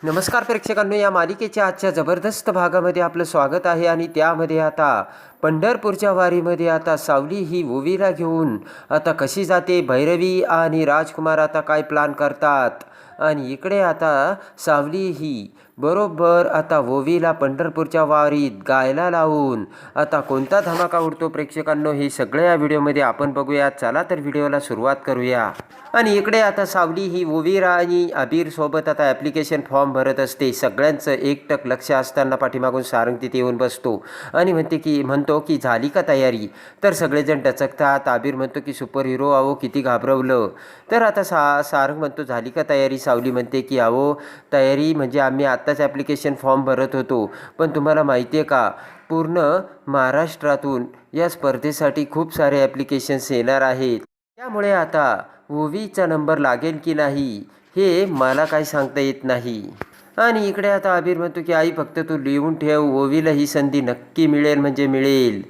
नमस्कार प्रेक्षकांनो, या मालिकेच्या आजच्या जबरदस्त भागामध्ये आपलं स्वागत आहे. आणि त्यामध्ये आता पंढरपूरच्या वारीमध्ये आता सावली ही ओवीला घेऊन आता कशी जाते, भैरवी आणि राजकुमार आता काय प्लान करतात. आणि इकडे आता सावली ही बरोबर आता ओवीला पंढरपूरच्या वारीत गायला लावून आता कोणता धमाका उडतो प्रेक्षकांनो, हे सगळं या व्हिडिओमध्ये आपण बघूया. चला तर व्हिडिओला सुरुवात करूया. आणि इकडे आता सावली ही ओवीर आणि अबीर सोबत आता ॲप्लिकेशन फॉर्म भरत असते. सगळ्यांचं एकटक लक्ष असताना पाठीमागून सारंग तिथे येऊन बसतो आणि म्हणतो की झाली का तयारी. तर सगळेजण डचकतात. अबीर म्हणतो की सुपर हिरो, अहो किती घाबरवलं. तर आता सारंग म्हणतो झाली का तयारी. सावली म्हणते की अहो तयारी म्हणजे आम्ही आत्ताच ॲप्लिकेशन फॉर्म भरत होतो, पण तुम्हाला माहिती आहे का पूर्ण महाराष्ट्रातून या स्पर्धेसाठी खूप सारे ॲप्लिकेशन्स येणार आहेत. त्यामुळे आता ओवीचा नंबर लागेल की नाही हे मला काही सांगता येत नाही. आणि इकडे आता अबीर म्हणतो की आई फक्त तू लिहून ठेव, ओवीला ही संधी नक्की मिळेल म्हणजे मिळेल.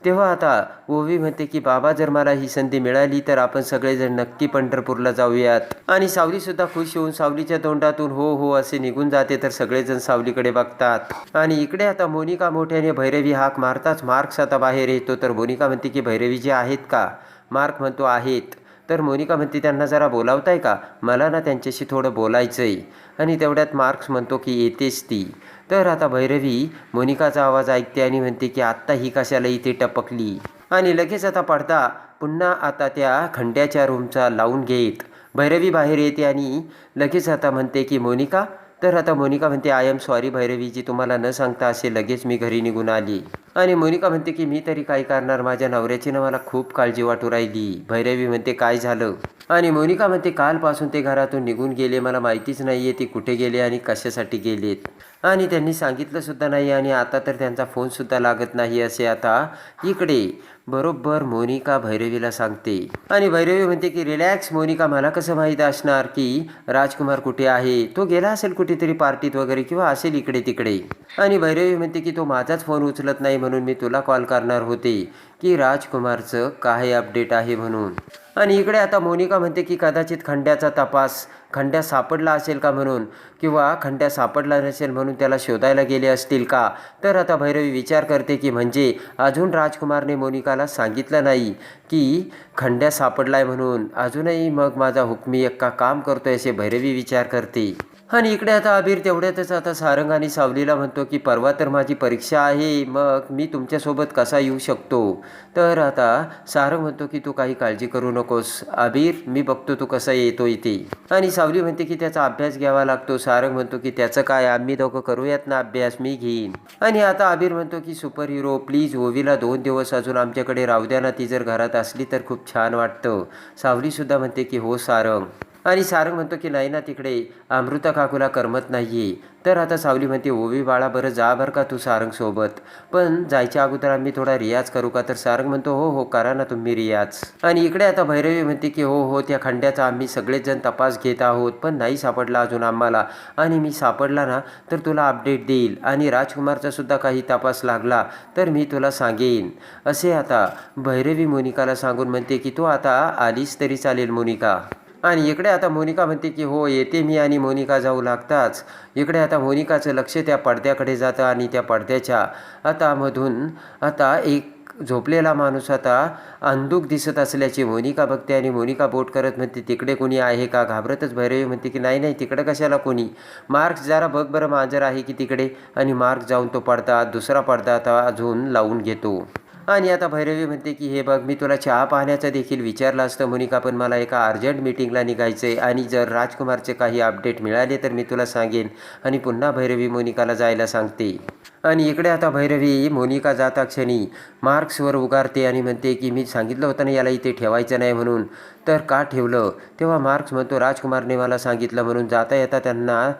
तेव्हा आता ओवी म्हणते की बाबा जर मला ही संधी मिळाली तर आपण सगळेजण नक्की पंढरपूरला जाऊयात. आणि सावलीसुद्धा खुश होऊन सावलीच्या तोंडातून हो हो असे निघून जाते. तर सगळेजण सावलीकडे बघतात. आणि इकडे आता मोनिका मोठ्याने भैरवी हाक मारताच मार्क्स आता बाहेर येतो. तर मोनिका म्हणते की भैरवीजी आहेत का. मार्क म्हणतो आहेत. तर मोनिका म्हणते त्यांना जरा बोलावताय का, मला ना त्यांच्याशी थोडं बोलायचं आहे. आणि तेवढ्यात मार्क्स म्हणतो की येतेच ती. तर आता भैरवी मोनिकाचा आवाज ऐकते आणि म्हणते की आत्ता ही कशाला इथे टपकली. आणि लगेच आता पडदा पुन्हा आता त्या खंड्याच्या रूमचा लावून घेत भैरवी बाहेर येते आणि लगेच आता म्हणते की मोनिका. तर आता मोनिका म्हणते आय एम सॉरी भैरवीजी, तुम्हाला न सांगता असे लगेच मी घरी निघून आली. आणि मोनिका म्हणते की मी तरी काय करणार, माझ्या नवऱ्याची ना मला खूप काळजी वाटू राहिली. भैरवी म्हणते काय झालं. आणि मोनिका म्हणते कालपासून ते घरातून निघून गेले, मला माहितीच नाही आहे ते कुठे गेले आणि कशासाठी गेलेत. आणि त्यांनी सांगितलंसुद्धा नाही आणि आता तर त्यांचा फोनसुद्धा लागत नाही असे आता इकडे बरोबर मोनिका भैरवीला सांगते. आणि भैरवी म्हणते की रिलॅक्स मोनिका, मला कसं माहीत असणार की राजकुमार कुठे आहे, तो गेला असेल कुठेतरी पार्टीत वगैरे किंवा असेल इकडे तिकडे. आणि भैरवी म्हणते की तो माझाच फोन उचलत नाही म्हणून मी तुला कॉल करणार होते की राजकुमारचं काय अपडेट आहे म्हणून. आणि इकडे आता मोनिका म्हणते की कदाचित खंड्याचा तपास, खंड्या सापडला असेल का म्हणून, किंवा खंड्या सापडला नसेल म्हणून त्याला शोधायला गेले असतील का. तर आता भैरवी विचार करते की म्हणजे अजून राजकुमारने मोनिकाला सांगितलं नाही की खंड्या सापडलाय म्हणून, अजूनही मग माझा हुकमी एक्का काम करतोय असे भैरवी विचार करते. आणि इकडे आता अबीर तेवढ्यातच आता सारंग आणि सावलीला म्हणतो की परवा तर माझी परीक्षा आहे, मग मी तुमच्यासोबत कसा येऊ शकतो. तर आता सारंग म्हणतो की तू काही काळजी करू नकोस अबीर, मी बघतो तू कसा येतो इथे. आणि सावली म्हणते की त्याचा अभ्यास घ्यावा लागतो. सारंग म्हणतो की त्याचं काय, आम्ही दोघं करूयात ना अभ्यास, मी घेईन. आणि आता अबीर म्हणतो की सुपर हिरो प्लीज ओवीला 2 दिवस अजून आमच्याकडे राहू द्या ना, ती जर घरात असली तर खूप छान वाटतं. सावलीसुद्धा म्हणते की हो सारंग. आणि सारंग म्हणतो की नाही ना, तिकडे अमृता काकूला करमत नाही आहे. तर आता सावली म्हणते ओवी बाळा बरं जा बरं का तू सारंग सोबत, पण जायच्या अगोदर आम्ही थोडा रियाज करू का. तर सारंग म्हणतो हो हो करा ना तुम्ही रियाज. आणि इकडे आता भैरवी म्हणते की हो हो त्या खंड्याचा आम्ही सगळेजण तपास घेत आहोत, पण नाही सापडला अजून आम्हाला, आणि मी सापडला ना तर तुला अपडेट देईल. आणि राजकुमारचा सुद्धा काही तपास लागला तर मी तुला सांगेन असे आता भैरवी मोनिकाला सांगून म्हणते की तू आता आलीस तरी चालेल मोनिका. आणि इकडे आता मोनिका म्हणते की हो येते मी. आणि मोनिका जाऊ लागताच इकडे आता मोनिकाचं लक्ष त्या पडद्याकडे जातं आणि त्या पडद्याच्या आता मधून आता एक झोपलेला माणूस आता अंधुक दिसत असल्याची मोनिका बघते. आणि मोनिका बोट करत म्हणते तिकडे कोणी आहे का. घाबरतच भैरवी म्हणते की नाही नाही तिकडे कशाला कोणी, मार्क्स जरा बघ बरं मांजर आहे की तिकडे. आणि मार्क्स जाऊन तो पडदा दुसरा पडदा आता अजून लावून घेतो. आणि आता भैरवी म्हणते की हे बघ मी तुला चहा पाहण्याचं देखील विचारलं असतं मोनिका, पण मला एका अर्जंट मीटिंगला निघायचं आहे आणि जर राजकुमारचे काही अपडेट मिळाले तर मी तुला सांगेन. आणि पुन्हा भैरवी मोनिकाला जायला सांगते. आणि इकडे आता भैरवी मोनिका जाता क्षणी मार्क्सवर उगारते आणि म्हणते की मी सांगितलं होतं ना याला इथे ठेवायचं नाही म्हणून, तर का ठेवलं. तेव्हा मार्क्स म्हणतो राजकुमारने मला सांगितलं म्हणून जाता येता त्यांना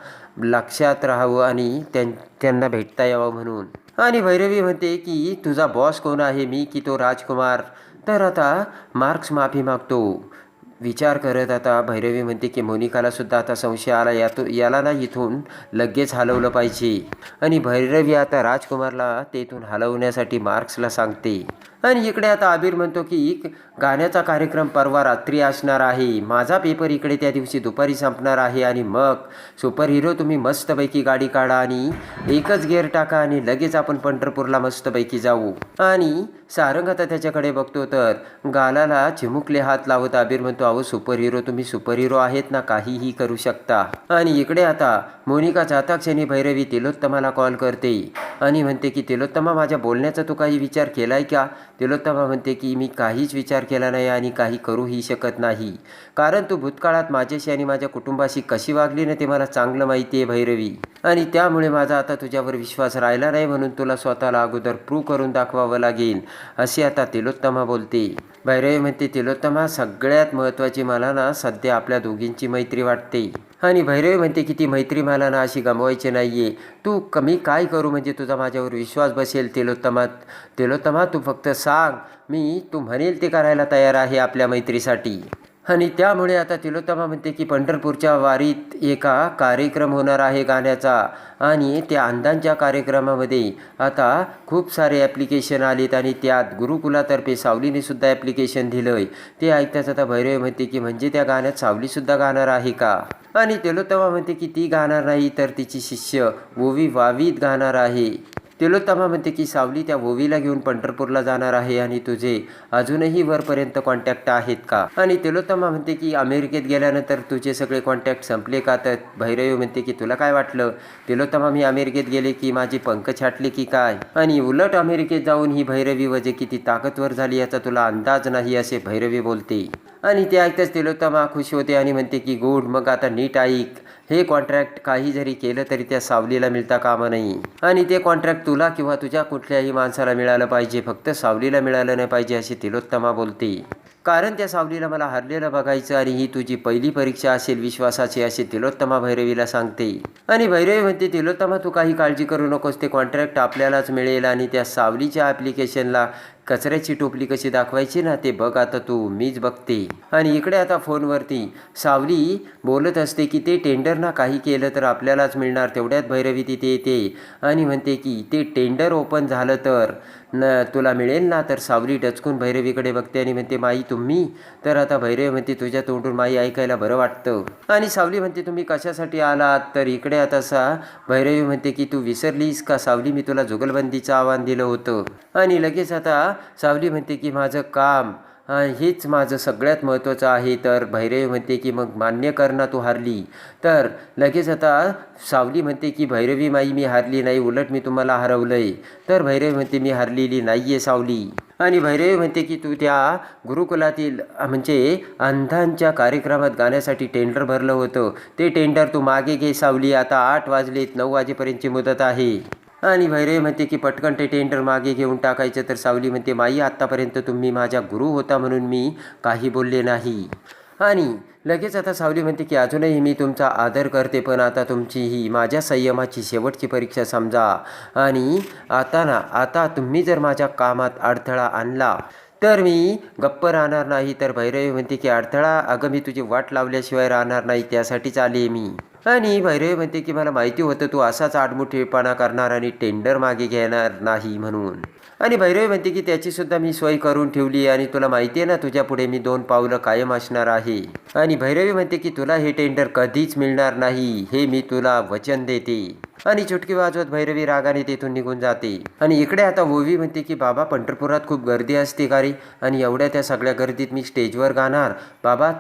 लक्षात राहावं आणि त्यांना भेटता यावं म्हणून. आणि भैरवी म्हणते की तुझा बॉस कोण आहे, मी की तो राजकुमार. तर आता मार्क्स माफी मागतो. विचार करत आता भैरवी म्हणते की मोनिकाला सुद्धा आता संशय आला, याला ना इथून लगेच हलवलं पाहिजे. आणि भैरवी आता राजकुमारला तेथून हलवण्यासाठी मार्क्सला सांगते. आणि इकडे आता आबिर म्हणतो की गाण्याचा कार्यक्रम परवा रात्री असणार आहे, माझा पेपर इकडे त्या दिवशी दुपारी संपणार आहे आणि मग सुपर हिरो तुम्ही मस्तपैकी गाडी काढा आणि एकच गिअर टाका आणि लगेच आपण पंढरपूरला मस्तपैकी जाऊ. आणि सारंग आता त्याच्याकडे बघतो तर गालाला चिमुकले हात लावत आबिर म्हणतो, अहो सुपर हिरो तुम्ही सुपर हिरो आहेत ना, काहीही करू शकता. आणि इकडे आता मोनिका चाताक्षणी भैरवी तिलोत्तमाला कॉल करते आणि म्हणते की तिलोत्तमा माझ्या बोलण्याचा तू काही विचार केलाय का. तिलोत्तमा म्हणते की मी काहीच विचार केला नाही आणि काही करूही शकत नाही, कारण तू भूतकाळात माझ्याशी आणि माझ्या कुटुंबाशी कशी वागली ना ते मला चांगलं माहिती आहे भैरवी, आणि त्यामुळे माझा आता तुझ्यावर विश्वास राहिला नाही, म्हणून तुला स्वतःला अगोदर प्रूव्ह करून दाखवावं लागेल अशी आता तिलोत्तमा बोलते. भैरवी म्हणते तिलोत्तमा सगळ्यात महत्त्वाची मला ना सध्या आपल्या दोघींची मैत्री वाटते. आणि भैरवी म्हणते की ती मैत्री मला ना अशी गमवायची नाही आहे, तू कमी काय करू म्हणजे तुझा माझ्यावर विश्वास बसेल. तिलोत्तमा तू फक्त सांग, मी तू म्हणेल ते करायला तयार आहे आपल्या मैत्रीसाठी. आणि त्यामुळे आता तिलोत्तमा म्हणते की पंढरपूरच्या वारीत एका कार्यक्रम होणार आहे गाण्याचा, आणि त्या अंधांच्या कार्यक्रमामध्ये आता खूप सारे ॲप्लिकेशन आलेत आणि त्यात गुरुकुलातर्फे सावलीने सुद्धा ॲप्लिकेशन दिलं आहे. ते ऐकताच आता भैरवी म्हणते की म्हणजे त्या गाण्यात सावलीसुद्धा गाणार आहे का. आणि तिलोत्तमा म्हणते की ती गाणार नाही तर तिची शिष्य ओवी वावीत गाणार आहे. तिलोत्तमा म्हणते की सावली त्या ओवीला घेऊन पंढरपूरला जाणार आहे आणि तुझे अजूनही वरपर्यंत कॉन्टॅक्ट आहेत का. आणि तिलोत्तमा म्हणते की अमेरिकेत गेल्यानंतर तुझे सगळे कॉन्टॅक्ट संपले का. तर भैरवी म्हणते की तुला काय वाटलं तिलोत्तमा मी अमेरिकेत गेले की माझी पंख छाटले की काय, आणि उलट अमेरिकेत जाऊन ही भैरवी वजे किती ताकदवर झाली याचा तुला अंदाज नाही असे भैरवी बोलते. आणि ते ऐकताच तिलोत्तमा खुश होते आणि म्हणते की गुड, मग आता नीट ऐक, हे कॉन्ट्रॅक्ट काही जरी केलं तरी त्या सावलीला मिळता कामा नाही, आणि ते कॉन्ट्रॅक्ट तुला किंवा तुझ्या कुठल्याही माणसाला मिळालं पाहिजे, फक्त सावलीला मिळालं नाही पाहिजे अशी तिलोत्तमा बोलते. कारण त्या सावलीला मला हरलेलं बघायचं आणि ही तुझी पहिली परीक्षा असेल विश्वासाची अशी तिलोत्तमा भैरवीला सांगते. आणि भैरवी म्हणते तिलोत्तमा तू काही काळजी करू नकोस, ते कॉन्ट्रॅक्ट आपल्यालाच मिळेल, आणि त्या सावलीच्या ॲप्लिकेशनला कचऱ्याची टोपली कशी दाखवायची ना ते बघ आता तू, मीच बघते. आणि इकडे आता फोनवरती सावली बोलत असते की ते टेंडर ना काही केलं तर आपल्यालाच मिळणार. तेवढ्यात भैरवी तिथे येते आणि म्हणते की ते टेंडर ओपन झालं तर तुला मिळेल ना. तर सावली डचकून भैरवीकडे बघते आणि म्हणते माई तुम्ही. तर आता भैरवी म्हणते तुझ्या तोंडून माई ऐकायला बरं वाटतं. आणि सावली म्हणते तुम्ही कशासाठी आलात. तर इकडे आता भैरवी म्हणते की तू विसरलीस का सावली, मी तुला जुगलबंदीचं आव्हान दिलं होतं. आणि लगेच आता सावली म्हणते की माझं काम हेच माझं सगळ्यात महत्त्वाचं आहे. तर भैरवी म्हणते की मग मान्य कर ना तू हारली. तर लगेच आता सावली म्हणते की भैरवी माई मी हारली नाही, उलट मी तुम्हाला हरवलं आहे. तर भैरवी म्हणते मी हारलेली नाही आहे सावली. आणि भैरवी म्हणते की तू त्या गुरुकुलातील म्हणजे अंधांच्या कार्यक्रमात गाण्यासाठी टेंडर भरलं होतं, ते टेंडर तू मागे घे सावली. आता 8 वाजलेत, 9 वाजेपर्यंतची मुदत आहे. आणि भैरवी म्हणते की पटकन ते टेंडर मागे घेऊन टाकायचं. तर सावली म्हणते माई आत्तापर्यंत तुम्ही माझ्या गुरु होता म्हणून मी काही बोलले नाही. आणि लगेच आता सावली म्हणते की अजूनही मी तुमचा आदर करते, पण आता तुमची ही माझ्या संयमाची शेवटची परीक्षा समजा. आणि आता तुम्ही जर माझ्या कामात अडथळा आणला तर मी गप्प राहणार नाही. तर भैरवी म्हणते की अडथळा अगं मी तुझी वाट लावल्याशिवाय राहणार नाही, त्यासाठीच आले मी. आणि भैरवी म्हणते की मला माहिती होतं तू असाच आडमुठेपणा करणार आणि टेंडर मागे घेणार नाही म्हणून. आणि भैरवी म्हणते की त्याचीसुद्धा मी सोय करून ठेवली आणि तुला माहिती आहे ना तुझ्या पुढे मी 2 पावलं कायम असणार आहे. आणि भैरवी म्हणते की तुला हे टेंडर कधीच मिळणार नाही, हे मी तुला वचन देते. आणि चुटकी वाजवत भैरवी रागाने तेथून निघून जाते. आणि इकडे आता ओवी म्हणते की बाबा पंढरपुरात खूप गर्दी असते का रे, आणि एवढ्या त्या सगळ्या गर्दीत मी स्टेजवर गाणार. बाबा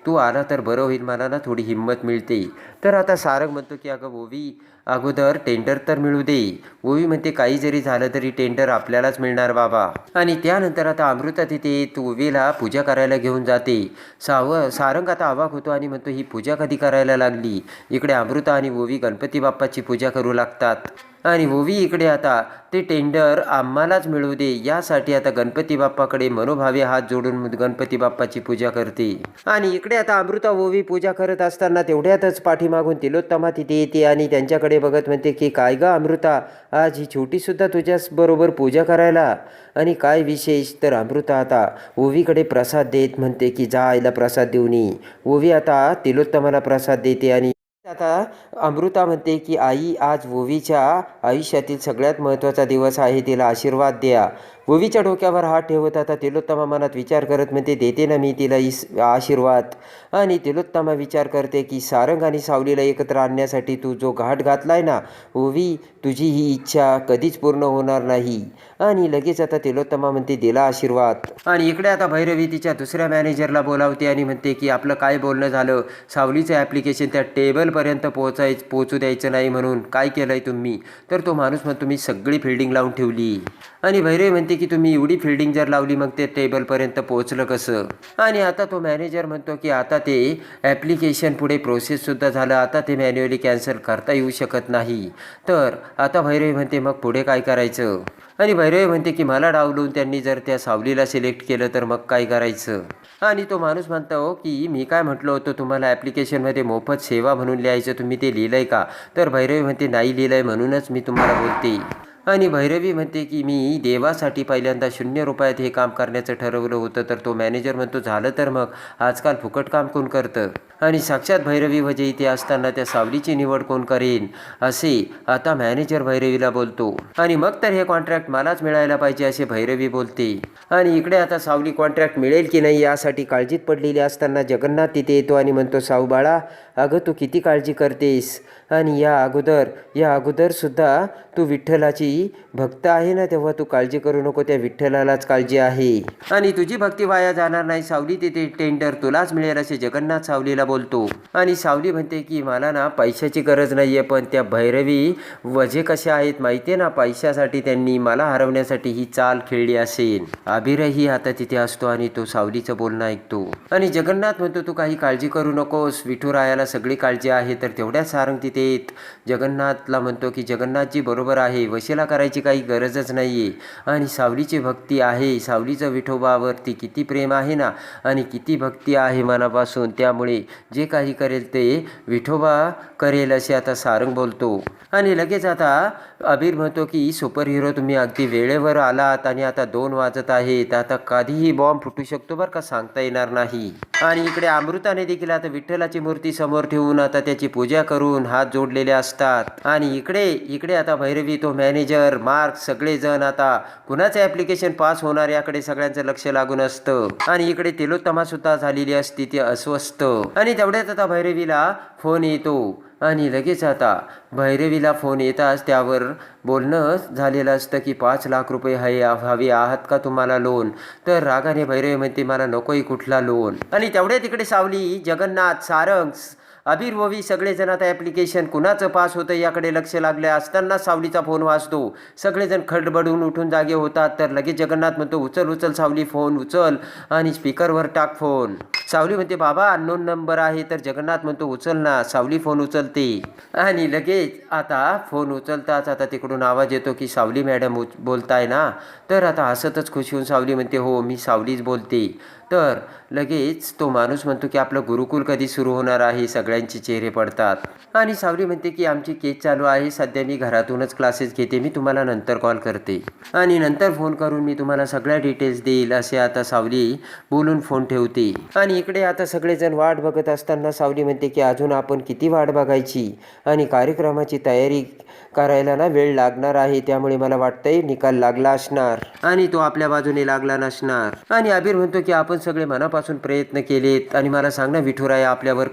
तू आला तर बरं होईल, मला ना थोडी हिंमत मिळते. तर आता सारंग म्हणतो की अगं ओवी अगोदर टेंडर तर मिळू दे. ओवी म्हणते काही जरी झालं तरी टेंडर आपल्यालाच मिळणार बाबा. आणि त्यानंतर आता अमृता तिथे ओवीला पूजा करायला घेऊन जाते. सारंग आता अवाक होतो आणि म्हणतो ही पूजा कधी करायला लागली. इकडे अमृता आणि ओवी गणपती बाप्पाची पूजा करू लागतात. आणि ओवी इकडे आता ते टेंडर आम्हालाच मिळू दे यासाठी आता गणपती बाप्पाकडे मनोभावे हात जोडून गणपती बाप्पाची पूजा करते. आणि इकडे आता अमृता ओवी पूजा करत असताना तेवढ्यातच पाठीमागून तिलोत्तमा तिथे येते आणि त्यांच्याकडे बघत म्हणते की काय ग अमृता, आज ही छोटीसुद्धा तुझ्याच बरोबर पूजा करायला, आणि काय विशेष. तर अमृता आता ओवीकडे प्रसाद देत म्हणते की जा आईला प्रसाद देऊन ये. ओवी आता तिलोत्तमाला प्रसाद देते. आणि आता अमृता म्हणते की आई आज ओवीच्या आयुष्यातील सगळ्यात महत्त्वाचा दिवस आहे, तिला आशीर्वाद द्या. ओवीच्या डोक्यावर हात ठेवत आता तिलोत्तमा मनात विचार करत म्हणते, देते ना मी तिला आशीर्वाद. आणि तिलोत्तमा विचार करते की सारंग आणि सावलीला एकत्र आणण्यासाठी तू जो घाट घातलाय ना ओवी, तुझी ही इच्छा कधीच पूर्ण होणार नाही. आणि लगेच आता तिलोत्तमा म्हणते, दिला आशीर्वाद. आणि इकडे आता भैरवी तिच्या दुसऱ्या मॅनेजरला बोलावते आणि म्हणते की आपलं काय बोलणं झालं, सावलीचं ॲप्लिकेशन त्या टेबलपर्यंत पोहोचू द्यायचं नाही म्हणून काय केलं आहे तुम्ही. तर तो माणूस म्हणतो, तुम्ही सगळी फिल्डिंग लावून ठेवली. आणि भैरवी म्हणते की तुम्ही एवढी फिल्डिंग जर लावली मग ते टेबलपर्यंत पोहोचलं कसं. आणि आता तो मॅनेजर म्हणतो की आता ते ॲप्लिकेशन पुढे प्रोसेससुद्धा झालं, आता ते मॅन्युअली कॅन्सल करता येऊ शकत नाही. तर आता भैरवी म्हणते, मग पुढे काय करायचं. आणि भैरवी म्हणते की मला डावलून त्यांनी जर त्या सावलीला सिलेक्ट केलं तर मग काय करायचं. आणि तो माणूस म्हणतो की मी काय म्हटलं होतं तुम्हाला ॲप्लिकेशनमध्ये मोफत सेवा म्हणून लिहायचं, तुम्ही ते लिहिलं आहे का. तर भैरवी म्हणते, नाही लिहिलं आहे म्हणूनच मी तुम्हाला बोलते. आणि भैरवी म्हणते की मी देवासाठी पहिल्यांदा 0 रुपयात हे काम करण्याचं ठरवलं होतं. तर तो मॅनेजर म्हणतो, झालं तर मग आजकाल फुकट काम कोण करतं. आणि साक्षात भैरवी वजे इथे असताना त्या सावलीची निवड कोण करेन असे आता मॅनेजर भैरवीला बोलतो. आणि मग तर हे कॉन्ट्रॅक्ट मलाच मिळायला पाहिजे असे भैरवी बोलते. आणि इकडे आता सावली कॉन्ट्रॅक्ट मिळेल की नाही यासाठी काळजीत पडलेली असताना जगन्नाथ तिथे येतो आणि म्हणतो, साऊ बाळा, अगं तू किती काळजी करतेस. आणि या अगोदरसुद्धा तू विठ्ठलाची भक्त आहे ना, तेव्हा तू काळजी करू नको, त्या विठ्ठलालाच काळजी आहे. आणि तुझी भक्ती वाया जाणार नाही सावली, तिथे टेंडर तुलाच मिळेल असे जगन्नाथ सावलीला बोलतो. आणि सावली म्हणते की मला ना पैशाची गरज नाही आहे, पण त्या भैरवी वजे कशा आहेत माहिती आहे ना, पैशासाठी त्यांनी मला हरवण्यासाठी ही चाल खेळली असेल. अभिरही आता तिथे असतो आणि तो सावलीचं बोलणं ऐकतो. आणि जगन्नाथ म्हणतो, तू काही काळजी करू नकोस, विठुरायाला सगळी काळजी आहे. तर तेवढ्याच सारंग तिथे जगन्नाथला म्हणतो की जगन्नाथजी बरोबर आहे, वशिला करायची काही गरजच नाही आहे. आणि सावलीची भक्ती आहे, सावलीचं विठोबावरती किती प्रेम आहे ना आणि किती भक्ती आहे मनापासून, त्यामुळे जे काही करेल ते विठोबा करेल असे आता सारंग बोलतो. आणि लगेच आता अबीर म्हणतो की सुपर हिरो तुम्ही अगदी वेळेवर आलात आणि आता 2 वाजत आहेत, आता कधीही बॉम्ब फुटू शकतो बरं का, सांगता येणार नाही. आणि इकडे अमृताने देखील आता विठ्ठलाची मूर्ती समोर ठेवून आता त्याची पूजा करून हात जोडलेले असतात. आणि इकडे आता भैरवी, तो मॅनेजर, मार्क, सगळेजण आता कुणाचं ॲप्लिकेशन पास होणार याकडे सगळ्यांचं लक्ष लागून असतं. आणि इकडे तिलोत्तमा सुद्धा झालेली असती, ती अस्वस्थ. आणि तेवढ्यात आता भैरवीला फोन येतो. आणि लगेच आता भैरवीला फोन येताच त्यावर बोलणं झालेलं असतं की 5 लाख रुपये हवे आहात का तुम्हाला लोन. तर रागाने भैरवी म्हणते, मला नकोही कुठला लोन. आणि तेवढ्या तिकडे सावली, जगन्नाथ, सारंग, अबीर ववी सगळेजण आता ॲप्लिकेशन कुणाचं पास होतं याकडे लक्ष लागले असताना सावलीचा फोन वाजतो. सगळेजण खडबडून उठून जागे होतात. तर लगेच जगन्नाथ म्हणतो, उचल सावली, फोन उचल आणि स्पीकरवर टाक फोन. सावली म्हणते, बाबा अननोन नंबर आहे. तर जगन्नाथ म्हणतो, उचल ना. सावली फोन उचलते. आणि लगेच आता फोन उचलताच आता तिकडून आवाज येतो की सावली मॅडम बोलताय ना. तर आता हसतच खुश होऊन सावली म्हणते, हो मी सावलीच बोलते. तर लगेच तो माणूस म्हणतो की आपलं गुरुकुल कधी सुरू होणार आहे. सगळ्यांचे चेहरे पडतात. आणि सावली म्हणते की आमची केस चालू आहे, सध्या मी घरातूनच क्लासेस घेते, मी तुम्हाला नंतर कॉल करते आणि नंतर फोन करून मी तुम्हाला सगळ्या डिटेल्स देईल असे आता सावली बोलून फोन ठेवते. आणि इकडे आता सगळेजण वाट बघत असताना सावली म्हणते की अजून आपण किती वाट बघायची आणि कार्यक्रमाची तयारी करायला ना वेळ लागणार आहे, त्यामुळे मला वाटतंय निकाल लागला असणार आणि तो आपल्या बाजूने लागला नसणार. आणि अबीर म्हणतो की आपण सगळे मनापासून प्रयत्न केलेत आणि मला सांग ना विठुराया आपल्यावर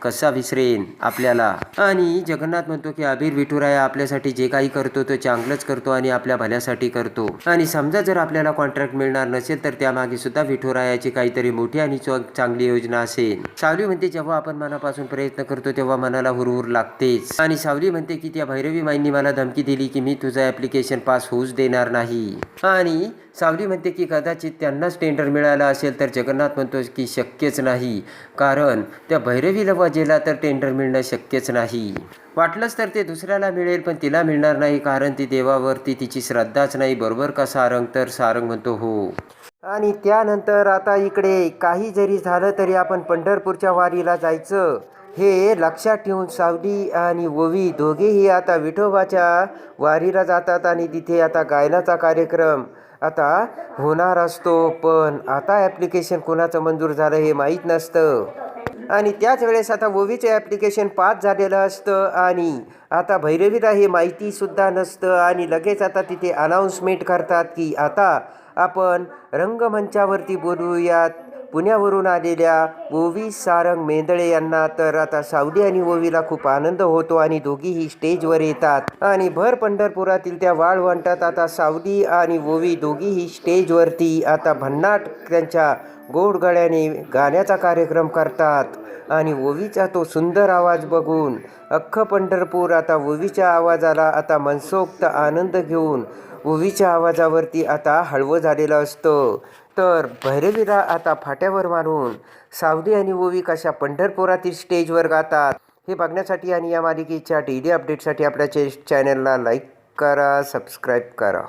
कसा विसरेन आपल्याला. आणि जगन्नाथ म्हणतो की अबीर, विठुराया आपल्यासाठी जे काही करतो तो चांगलंच करतो आणि आपल्या भल्यासाठी करतो. आणि समजा जर आपल्याला कॉन्ट्रॅक्ट मिळणार नसेल तर त्यामागे सुद्धा विठुरायाची काहीतरी मोठी आणि चांगली योजना असेल. सावली म्हणते, जेव्हा आपण मनापासून प्रयत्न करतो तेव्हा मनाला हुरहुर लागतेच. आणि सावली म्हणते की त्या भैरवी माईंनी मला धमकी दिली की मी तुझं ॲप्लिकेशन पास होऊच देणार नाही. आणि सावली म्हणते की कदाचित त्यांनाच टेंडर मिळालं असेल. तर जगन्नाथ म्हणतो की शक्यच नाही, कारण त्या भैरवीला वजेला तर टेंडर मिळणं शक्यच नाही. वाटलंच तर ते दुसऱ्याला मिळेल पण तिला मिळणार नाही, कारण ती देवावरती तिची श्रद्धाच नाही. बरोबर का सारंग. तर सारंग म्हणतो हो. आणि त्यानंतर आता इकडे काही जरी झालं तरी आपण पंढरपूरच्या वारीला जायचं हे लक्षात ठेवून सावली आणि ओवी दोघेही आता विठोबाच्या वारीला जातात. आणि तिथे आता गायनाचा कार्यक्रम आता होणार असतो. पण आता ॲप्लिकेशन कोणाचं मंजूर झालं हे माहीत नसतं. आणि त्याच वेळेस आता ओवीचे ॲप्लिकेशन पास झालेलं असतं आणि आता भैरवीला हे माहितीसुद्धा नसतं आणि लगेच आता तिथे अनाऊन्समेंट करतात की आता आपण रंगमंचावरती बोलूयात पुण्यावरून आलेल्या ओवी सारंग मेंदळे यांना. तर आता सावली आणि ओवीला खूप आनंद होतो आणि दोघीही स्टेजवर येतात आणि भर पंढरपुरातील त्या वाळवंटात आता सावली आणि ओवी दोघीही स्टेजवरती आता भन्नाट त्यांच्या गोड गळ्याने गाण्याचा कार्यक्रम करतात आणि ओवीचा तो सुंदर आवाज बघून अख्खं पंढरपूर आता ओवीच्या आवाजाला आता मनसोक्त आनंद घेऊन ओवीच्या आवाजावरती आता हळवं झालेलं असतं. तर भैरवीला आता फाट्यावर मारून सावली आणि ओवी कशा पंढरपुरातील स्टेजवर गातात हे बघण्यासाठी आणि या मालिकेच्या डेली अपडेटसाठी आपल्या चॅनलला लाईक करा, सबस्क्राईब करा.